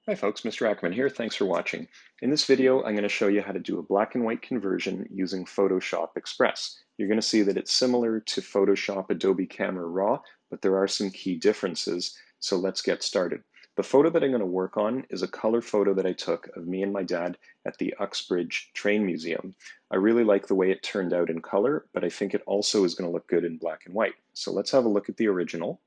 Hi folks, Mr. Ackerman here. Thanks for watching. In this video, I'm going to show you how to do a black and white conversion using Photoshop Express. You're going to see that it's similar to Photoshop Adobe Camera Raw, but there are some key differences. So let's get started. The photo that I'm going to work on is a color photo that I took of me and my dad at the Uxbridge Train Museum. I really like the way it turned out in color, but I think it also is going to look good in black and white. So let's have a look at the original.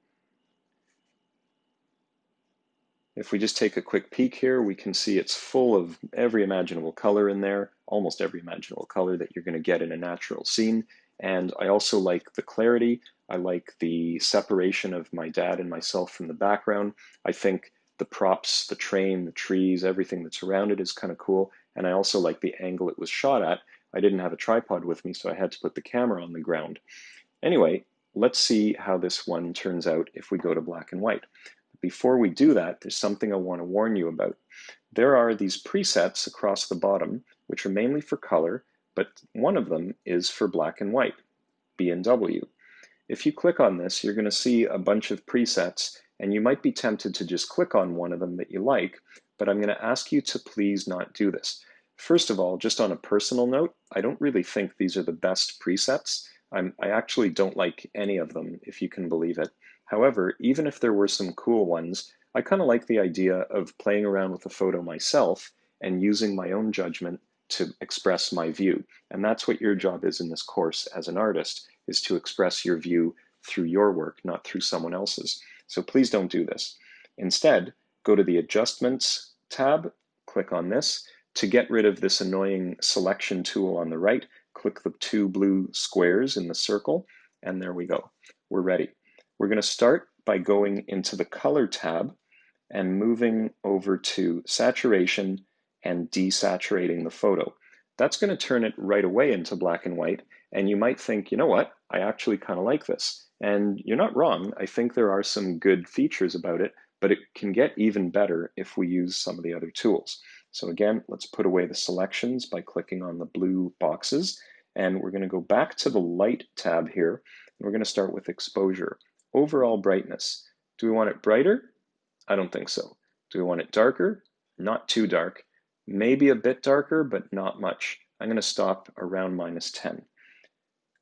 If we just take a quick peek here, we can see it's full of every imaginable color in there, almost every imaginable color that you're going to get in a natural scene. And I also like the clarity. I like the separation of my dad and myself from the background. I think the props, the train, the trees, everything that's around it is kind of cool. And I also like the angle it was shot at. I didn't have a tripod with me, so I had to put the camera on the ground. Anyway, let's see how this one turns out if we go to black and white. Before we do that, there's something I want to warn you about. There are these presets across the bottom, which are mainly for color, but one of them is for black and white, B&W. If you click on this, you're going to see a bunch of presets, and you might be tempted to just click on one of them that you like, but I'm going to ask you to please not do this. First of all, just on a personal note, I don't really think these are the best presets. I actually don't like any of them, if you can believe it. However, even if there were some cool ones, I kind of like the idea of playing around with a photo myself and using my own judgment to express my view. And that's what your job is in this course as an artist, is to express your view through your work, not through someone else's. So please don't do this. Instead, go to the Adjustments tab, click on this. To get rid of this annoying selection tool on the right, click the two blue squares in the circle, and there we go. We're ready. We're going to start by going into the Color tab and moving over to Saturation and desaturating the photo. That's going to turn it right away into black and white, and you might think, you know what, I actually kind of like this. And you're not wrong. I think there are some good features about it, but it can get even better if we use some of the other tools. So again, let's put away the selections by clicking on the blue boxes, and we're going to go back to the Light tab here, and we're going to start with Exposure. Overall brightness. Do we want it brighter? I don't think so. Do we want it darker? Not too dark. Maybe a bit darker, but not much. I'm going to stop around -10.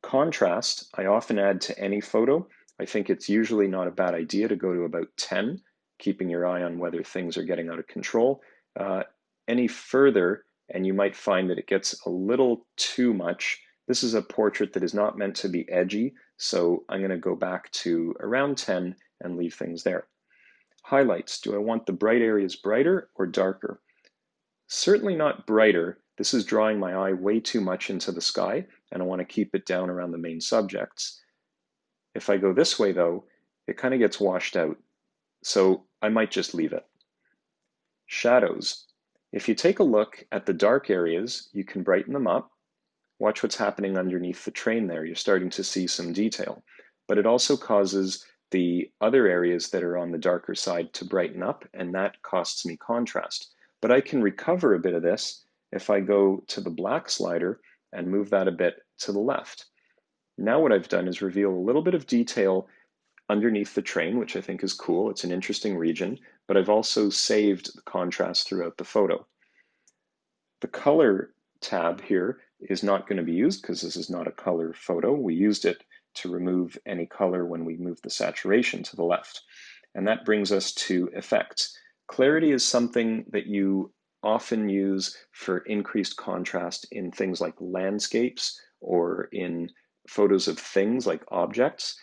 Contrast, I often add to any photo. I think it's usually not a bad idea to go to about 10, keeping your eye on whether things are getting out of control. Any further, and you might find that it gets a little too much. This is a portrait that is not meant to be edgy, so I'm going to go back to around 10 and leave things there. Highlights, do I want the bright areas brighter or darker? Certainly not brighter. This is drawing my eye way too much into the sky, and I want to keep it down around the main subjects. If I go this way though, it kind of gets washed out, so I might just leave it. Shadows. If you take a look at the dark areas, you can brighten them up. Watch what's happening underneath the train there. You're starting to see some detail. But it also causes the other areas that are on the darker side to brighten up, and that costs me contrast. But I can recover a bit of this if I go to the black slider and move that a bit to the left. Now what I've done is reveal a little bit of detail underneath the train, which I think is cool. It's an interesting region, but I've also saved the contrast throughout the photo. The color tab here is not going to be used because this is not a color photo. We used it to remove any color when we moved the saturation to the left. And that brings us to effects. Clarity is something that you often use for increased contrast in things like landscapes or in photos of things like objects.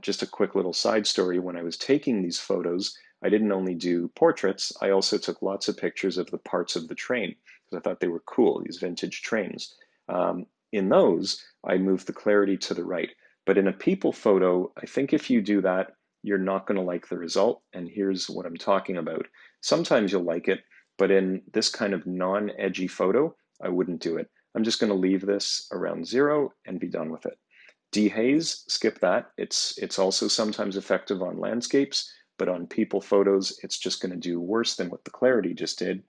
Just a quick little side story, when I was taking these photos, I didn't only do portraits, I also took lots of pictures of the parts of the train because I thought they were cool, these vintage trains. In those, I moved the clarity to the right. But in a people photo, I think if you do that, you're not going to like the result. And here's what I'm talking about. Sometimes you'll like it, but in this kind of non-edgy photo, I wouldn't do it. I'm just going to leave this around 0 and be done with it. Dehaze, skip that. It's also sometimes effective on landscapes, but on people photos, it's just going to do worse than what the clarity just did.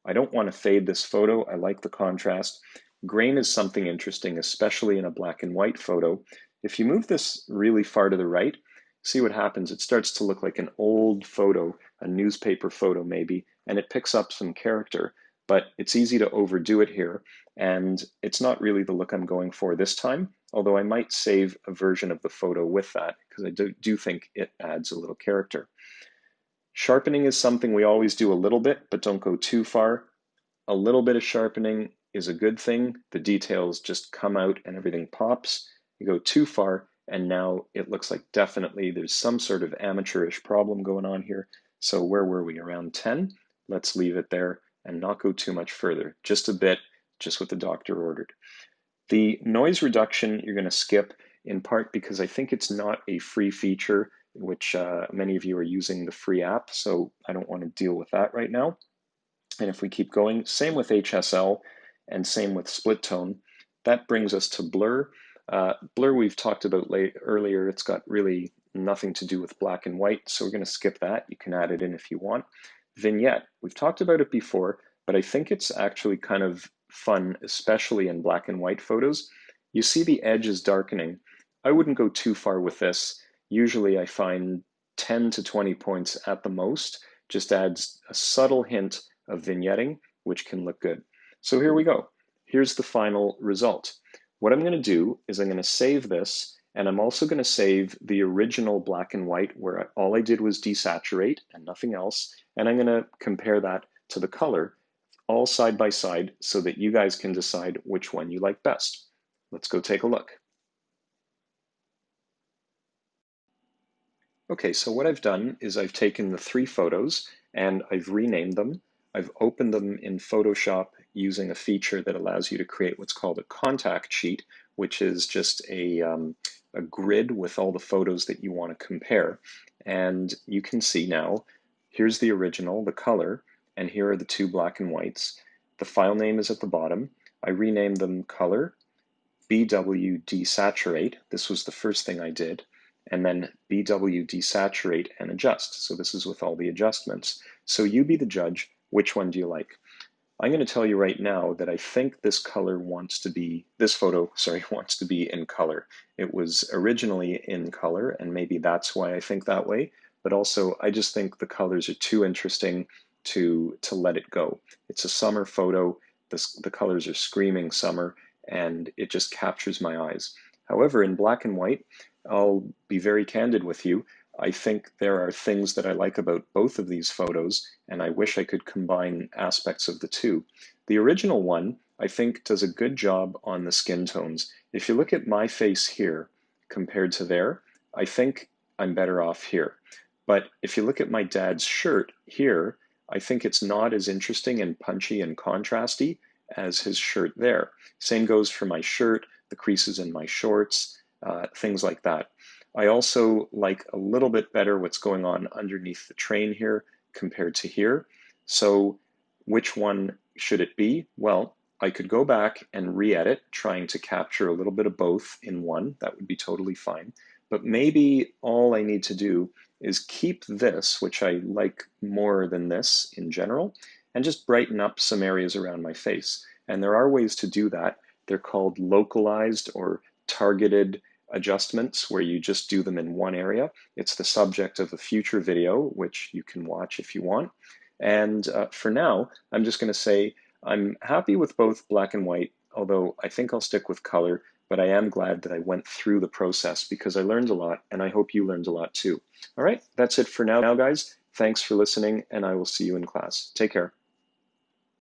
I don't want to fade this photo. I like the contrast. Grain is something interesting, especially in a black and white photo. If you move this really far to the right, see what happens. It starts to look like an old photo, a newspaper photo maybe, and it picks up some character, but it's easy to overdo it here, and it's not really the look I'm going for this time, although I might save a version of the photo with that because I do think it adds a little character. Sharpening is something we always do a little bit, but don't go too far. A little bit of sharpening is a good thing. The details just come out and everything pops. You go too far, and now it looks like definitely there's some sort of amateurish problem going on here. So where were we? Around 10? Let's leave it there and not go too much further. Just a bit, just what the doctor ordered. The noise reduction you're going to skip, in part because I think it's not a free feature, which many of you are using the free app, so I don't want to deal with that right now. And if we keep going, same with HSL and same with split tone. That brings us to blur. Blur we've talked about earlier. It's got really nothing to do with black and white, so we're going to skip that. You can add it in if you want. Vignette, we've talked about it before, but I think it's actually kind of fun, especially in black and white photos. You see the edge is darkening. I wouldn't go too far with this. Usually I find 10 to 20 points at the most. Just adds a subtle hint of vignetting, which can look good. So here we go. Here's the final result. What I'm going to do is I'm going to save this, and I'm also going to save the original black and white where all I did was desaturate and nothing else, and I'm going to compare that to the color all side by side so that you guys can decide which one you like best. Let's go take a look. Okay, so what I've done is I've taken the 3 photos and I've renamed them. I've opened them in Photoshop using a feature that allows you to create what's called a contact sheet, which is just a grid with all the photos that you want to compare. And you can see now, here's the original, the color, and here are the 2 black and whites. The file name is at the bottom. I renamed them color, BW desaturate. This was the first thing I did. And then BW desaturate and adjust. So this is with all the adjustments. So you be the judge. Which one do you like? I'm going to tell you right now that I think this photo wants to be in color. It was originally in color, and maybe that's why I think that way. But also, I just think the colors are too interesting to let it go. It's a summer photo. The colors are screaming summer, and it just captures my eyes. However, in black and white, I'll be very candid with you. I think there are things that I like about both of these photos, and I wish I could combine aspects of the two. The original one, I think, does a good job on the skin tones. If you look at my face here compared to there, I think I'm better off here. But if you look at my dad's shirt here, I think it's not as interesting and punchy and contrasty as his shirt there. Same goes for my shirt, the creases in my shorts, things like that. I also like a little bit better what's going on underneath the train here compared to here. So which one should it be? Well, I could go back and re-edit, trying to capture a little bit of both in one. That would be totally fine. But maybe all I need to do is keep this, which I like more than this in general, and just brighten up some areas around my face. And there are ways to do that. They're called localized or targeted adjustments where you just do them in one area. It's the subject of a future video, which you can watch if you want. And for now, I'm just going to say I'm happy with both black and white, although I think I'll stick with color, but I am glad that I went through the process because I learned a lot, and I hope you learned a lot too. All right, that's it for now, guys. Thanks for listening, and I will see you in class. Take care.